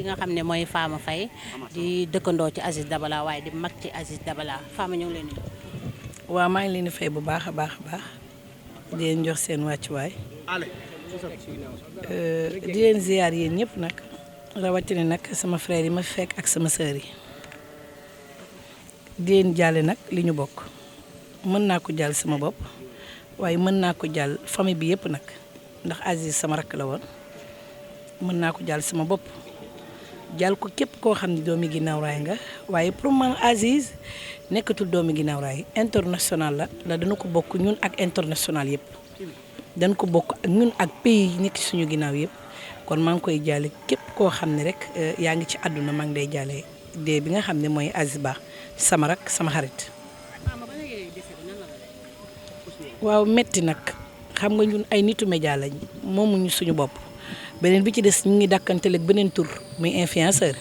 nga xam ne mooy Fama Faye di dëkkandoo ci Aziz Dabala waaye di mag ci Aziz Dabala Fama ñu ngi leen di. waaw maa ngi leen di fay bu baax a baax di leen jox seen wàccuwaay di leen ziar yéen ñëpp nag rawatina nag sama frère yi ma fekk ak sama sœur yi di leen jàlle nag li ñu bokk mën naa ko jàll sama bopp waaye mën naa ko jàll famille bi yëpp nag ndax Aziz sama rakk la woon mën naa ko jàll sama bopp jàll ko képp koo xam ne doomi ginnaaw raay nga waaye pour man Aziz nekkatul doomi ginnaaw raay international la dana ko bokk ñun ak international yëpp dañ ko bokk ak ñun ak pays yi nekk suñu ginnaaw yëpp kon maa ngi koy jàlle képp koo xam ne rek yaa ngi ci àdduna maa ngi day jàlle dee bi nga xam ne mooy Aziz Ba sama rak sama xarit waaw metti nag xam nga ñun ay nitu média lañ moomuñu suñu bopp beneen bi ci des ñu ngi dàkkanteel ak beneen tur muy influenceur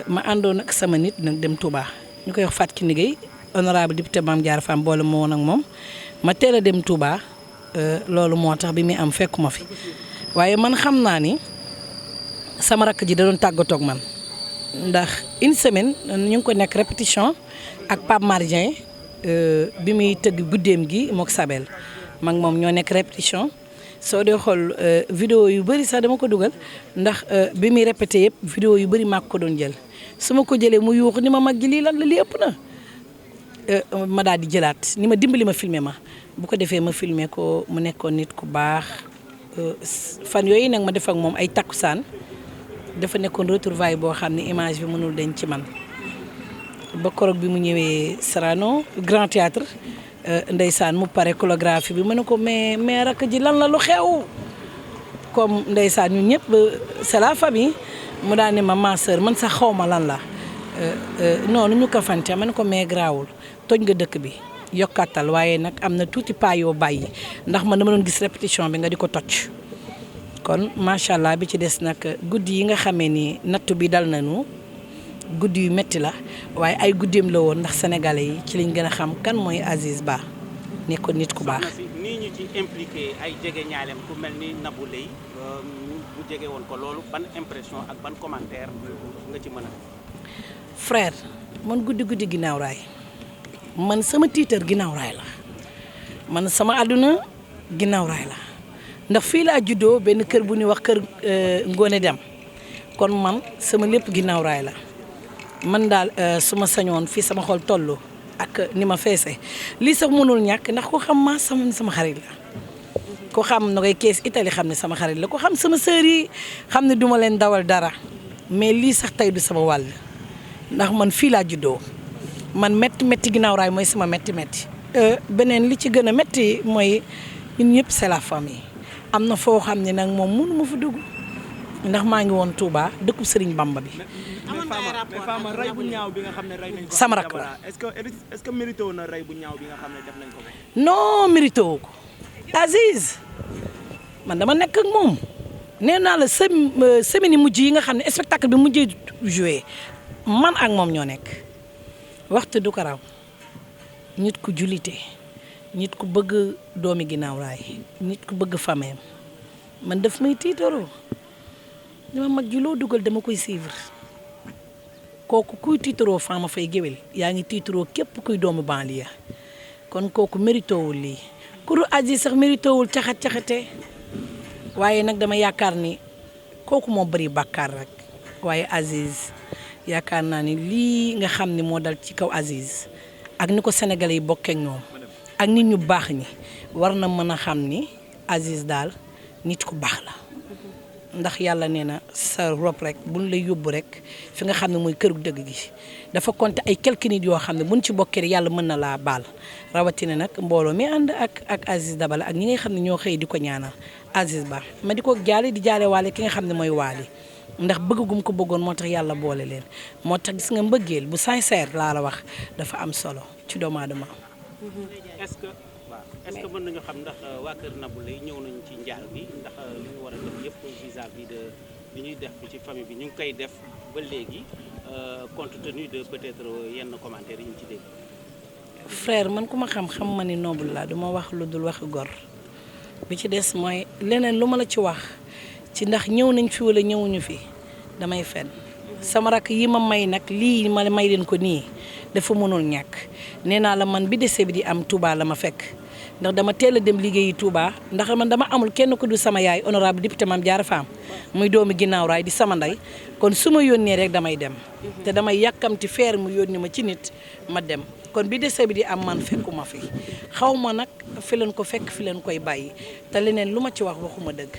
ma àndoon ak sama nit nag dem Touba ñu koy wax Fatou Kiné Gueye honorable député Mame Diarra Fam boole ma woon ak moom ma teel a dem Touba loolu moo tax bi muy am fekkuma fi waaye man xam naa ni sama rakk ji da doon tàggatoo ak man ndax une semaine ñu ngi ko nekk répétition ak Pape Mardien bi muy tëgg guddeem gi mook Sabel mag moom ñoo nekk répétition soo dee xool vidéo yu bëri sax dama ko dugal ndax bi muy répété yëpp vidéo yu bëri maa ko doon jël su ma ko jëlee mu yuuxu ni ma mag ji lii lan la lii ëpp na ma daal di jëlaat ni ma dimbali ma filmer ma bu ko defee ma filmer ko mu nekkoon nit ku baax fan yooyu nag ma def ak moom ay takkusaan dafa nekkoon retrouvaille boo xam ne image bi mënul dañ ci man ba koroog bi mu ñëwee Sorano Grand Théâtre ndeysaan mu pare chorégraphie bi ma ne ko mais rakk ji lan la lu xew comme ndeysaan ñun ñëpp c'est la famille mu daan ne ma sœur man sax xaw ma lan la noonu ñu ko fante ma ne ko mais grawul toj nga dëkk bi yokkatal waaye nag am na tuuti pas yoo bàyyi ndax man dama doon gis répétition bi nga di ko toj kon macha allah bi ci des nag guddi yi nga xamee ni nattu bi dal nañu guddi yu métti la waaye ay guddeem la woon ndax sénégalais yi ci lañ gën a xam kan mooy Aziz Ba nekkoon nit ku baax. nii ñu ci impliqué ay jege ñaaleem ku mel ni Nabou Leye bu jege woon ko loolu ban impression ak ban commentaire nga ci mën a. frère man guddi ginnaaw raay man sama tiitar ginnaaw raay la man sama àdduna ginnaaw raay la ndax fii laa juddoo benn kër bu ñuy wax kër Ngone Dem kon man sama lépp ginnaaw raay la. man daal su ma sañoon fii sama xol toll ak ni ma feese lii sax mënul ñàkk ndax ko xam ma sama xarit la ko xam na koy kees Italie xam ne sama xarit la ko xam sama sœur yi xam ne duma leen dawal dara mais lii sax tey du sama wàll ndax man fii laa juddoo man métti ginnaaw raay mooy sama métti beneen li ci gën a métti mooy ñun ñëpp c'est la famille am na foo xam ne nag moom mënu ma fa dugg ndax maa ngi woon Touba dëkku Serigne Bamba bi. Fama rey bu ñaaw bi nga xam ne rey nañ ko. sama rakk la est-ce que mérité woon na rey bu ñaaw bi nga xam ne def nañ ko. non mérité wu ko Aziz man dama nekk ak moom nee naa la semaine mujj yi nga xam ne spectacle bi mujjee joué man ak moom ñoo nekk waxtu du ko raw nit ku jullite nit ku bëgg doomi ginnaaw raay nit ku bëgg fameem man daf may tiitaroo dama mag ji loo dugal dama koy suivre kooku kuy tiitaroo Fama Faye géwél yaa ngi tiitaroo képp kuy doomu banlieue kon kooku méritowul lii ku dul Aziz sax méritowul caxat-caxate waaye nag dama yaakaar ni kooku moo bari bàkkaar rek waaye Aziz yaakaar naa ni lii nga xam ne moo dal ci kaw Aziz ak ni ko sénégalais yi bokkee ak ñoom ak nit ñu baax ñi war na mën a xam ni Aziz daal nit ku baax la ndax yàlla nee na sa rob rek buñ lay yóbbu rek fi nga xam ne mooy këru dëgg gi dafa compter ay quelques nit yoo xam ne buñ ci bokkee rek yàlla mën na laa baal rawatina nag mbooloo mi ànd ak Aziz Dabala ak ñi nga xam ne ñoo xëy di ko ñaanal Aziz Ba ma di ko jaale di jaale waale ki nga xam ne mooy waali ndax bëgg gum ko bëggoon moo tax yàlla boole leen moo tax gis nga mbëggeel bu sincère laa la wax dafa am solo ci doomu aadama. est-ce que mën nañu xam ndax waa kër Nabou Leye ñëw nañu ci njaal bi ndax li ñu war a def yëpp vis-à-vis de li ñuy def ci famille bi ñu ngi koy def ba léegi compte tenu de peut-être yenn commentaires yi ñu ci dégg. frère man ku ma xam ma ni noble la duma wax lu dul wax gor bi ci des mooy leneen lu ma la ci wax ci ndax ñëw nañ fi wala ñëwuñu fi damay fen sama rak yi ma may nag lii ma may leen ko nii dafa mënul ñàkk nee naa la man bi décès bi di am Touba la ma fekk ndax dama teel a dem liggéeyi Touba ndax man dama amul kenn ko du sama yaay honorable député Mame Diarra Fam muy doomi ginnaaw raay di sama ndey kon su ma yónnee rek damay dem te damay yàkkamti feer mu yónni ma ci nit ma dem kon bi décès bi di am man fekkuma fi xaw ma nag fi leen ko fekk fi leen koy bàyyi te leneen lu ma ci wax waxuma dëgg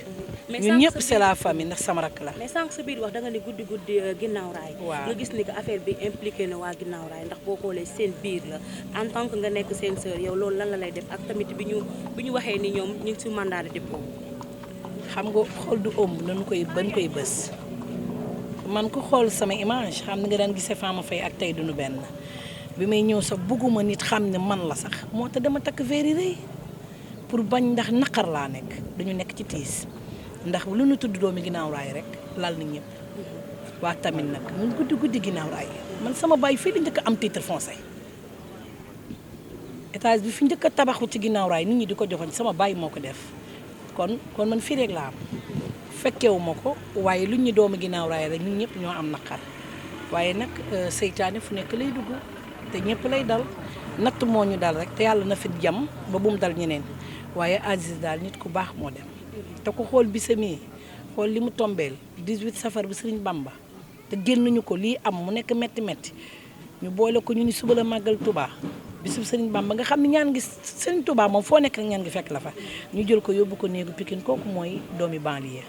ñun ñëpp c'est la famille ndax sama rakk la. mais sànq sa biir wax da nga ne guddi ginnaaw raay. waaw nga gis ni que affaire bi impliqué na waa ginnaaw raay ndax boo xoolee seen biir la en tant que nga nekk seen sœur yow loolu lan la lay def ak tamit bi ñu waxee ni ñoom ñu ngi si mandat de dépôt. xam nga xool du ëmb nañu koy ban koy bës man ko xool sama image xam nga daan gisee Fama Faye ak tey duñu benn bi may ñëw sax bugguma nit xam ne man la sax moo tax dama takk verre yi rëy pour bañ ndax naqar laa nekk dañu nekk ci tiis ndax lu nu tudd doomi ginnaaw raay rek lal na ñëpp waa tamit nag ñun guddi ginnaaw raay man sama baay fii la njëkk am titre foncier étage bi fi njëkk a tabaxu ci ginnaaw raay nit ñi di ko joxoon sama baay moo ko def kon man fii rek laa am fekkewu ma ko waaye lu ñu doomi ginnaaw raay rek ñun ñëpp ñoo am naqar waaye nag seytaane fu nekk lay dugg te ñëpp lay dal natt moo ñu dal rek te yàlla na fi jàmm ba bu mu dal ñeneen waaye Aziz daal nit ku baax moo dem te ko xool bisami xool li mu tombeel 18 safar bi Sëriñ Bamba te génnuñu ko lii am mu nekk metti ñu boole ko ñu ni suba la màggal Touba bisub Sëriñ Bamba nga xam ne ñaan ngi Sëriñ Touba moom foo nekk rek ñaan ngi fekk la fa ñu jël ko yóbbu ko néegu Pikine kooku mooy doomi banlieue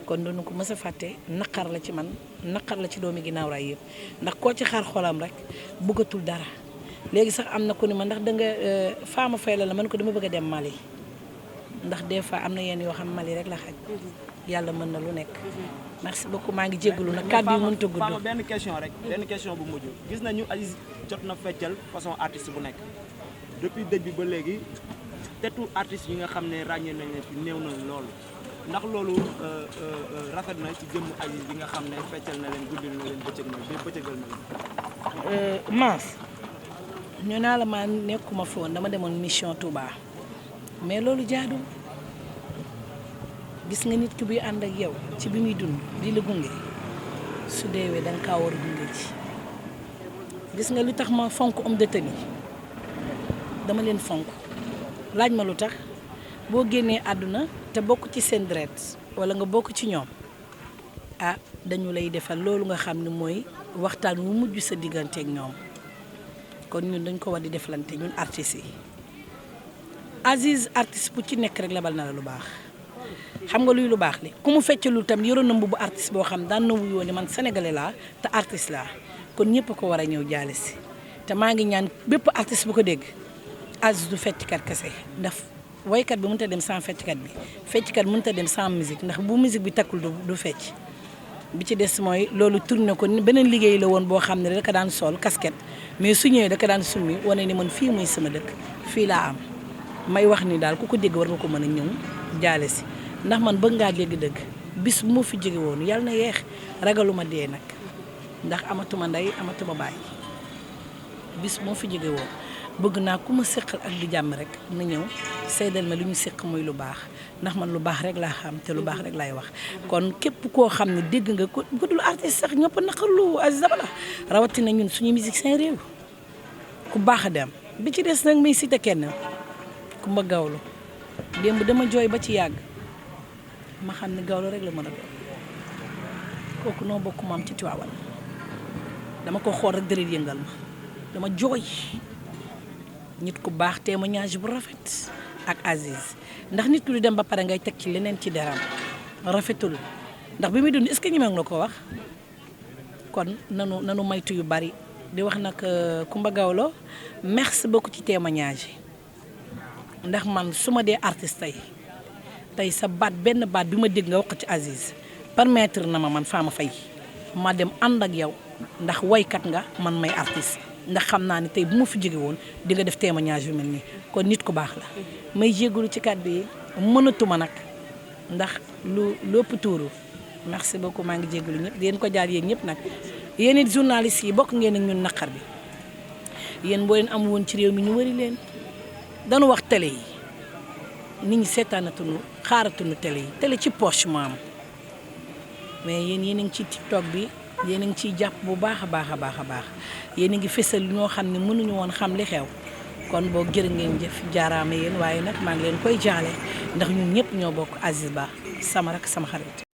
kon doonu ko mës a fàtte naqar la ci man naqar la ci doomi ginnaaw raay yëpp ndax koo ci xaar xolam rek bëggatul dara léegi sax am na ko ni ma ndax da nga Fama Faye la man ko dama bëgg a dem Mali ndax des fois am na yenn yoo xam Mali rek la xaj yàlla mën na lu nekk merci beaucoup maa ngi jégalu nag kàddu yi mënut a gudd. Fama benn question rek benn question bu mujj gis nañu Aziz jot na feccal façon artiste bu nekk depuis dëj bi ba léegi tetu artistes yi nga xam ne ràññee nañ leen fi néew na loolu ndax loolu rafet na ci jëmm Aziz bi nga xam ne feccal na leen guddil na leen bëccëgal na leen. Mass ñu naa la maa nekkuma fi woon dama demoon mission Touba mais loolu jaadu gis nga nit ki buy ànd ak yow ci bi muy dund di la gunge su deewee danga kaa war a gunge ci gis nga lu tax ma fonk homme de tenue dama leen fonk laaj ma lu tax boo génnee àdduna te bokk ci seen deret wala nga bokk ci ñoom ah dañu lay defal loolu nga xam ne mooy waxtaan wu mujj sa digganteeg ñoom kon ñun dañ ko war di deflante ñun artistes yi Aziz artiste bu ci nekk rek lebal na la lu baax xam nga luy lu baax li ku mu feccalul tam yoroon na mbubu artiste boo xam daan na wuyoo ni man sénégalais laa te artiste laa kon ñëpp ko war a ñëw jaale si te maa ngi ñaan bépp artiste bu ko dégg Aziz du fecckat kese ndax waykat bi mënut a dem sans fecckat bi fecckat mënut a dem sans musique ndax bu musique bi takkul du fecc bi ci des mooy loolu tourné ko beneen liggéey la woon boo xam ne daka daan sol casquette mais su ñëwee daka daan summi wane ni man fii mooy sama dëkk fii laa am may wax ni daal ku ko dégg war nga ko mën a ñëw jaale si ndax man bëgg ngaa dégg dëgg bis bu ma fi jóge woon yàlla na yeex ragaluma dee nag ndax amatuma ndey amatuma baay bis bu ma fi jóge woon bëgg naa ku ma séqal ak di jàmm rek na ñëw seedal ma lu ñu séq muy lu baax ndax man lu baax rek laa xam te lu baax rek laay wax kon képp koo xam ne dégg nga ko dul artiste sax ñëpp naqarlu Aziz Dabala rawatina ñun suñu musique seen réew ku baax a dem bi ci des nag may cité kenn Kumba Gawlo démb dama jooy ba ci yàgg ma xam ne Gawlo rek la mën a doon kooku noo bokk maam ci Tiwaawan dama ko xool rek deret yëngal ma dama jooy nit ku baax témoignage bu rafet ak Aziz ndax nit ku di dem ba pare ngay teg ci leneen ci deram rafetul ndax bi muy dund est-ce que ñemeeg na ko wax kon nanu maytu yu bari di wax nag Kumba Gawlo merci beaucoup ci témoignage yi ndax man su ma dee artiste tey sa baat benn baat bi ma dégg nga wax ko ci Aziz permettre na ma man Fama Faye ma dem ànd ak yow ndax waykat nga man may artiste ndax xam naa ni tey bu ma fi jóge woon di nga def témoignage yu mel nii kon nit ku baax la may jégalu ci kàddu yi mënatuma nag ndax lu ëpp tuuru merci beaucoup maa ngi jégalu ñëpp di leen ko jaar yéen ñëpp nag yéen it journalistes yi bokk ngeen ak ñun naqar bi yéen boo leen am woon ci réew mi ñu wari leen dañu wax télé yi nit ñi seetaanatuñu xaaratuñu télé yi télé ci poche maam mais yéen a ngi ci TikTok bi yéen a ngi ciy jàpp bu baax a baax a baax a baax yéen a ngi fësal ñoo xam ne mënuñu woon xam li xew kon boo jërë ngeen jëf jaaraama yéen waaye nag maa ngi leen koy jaale ndax ñun ñëpp ñoo bokk Aziz Ba sama rak sama xarit.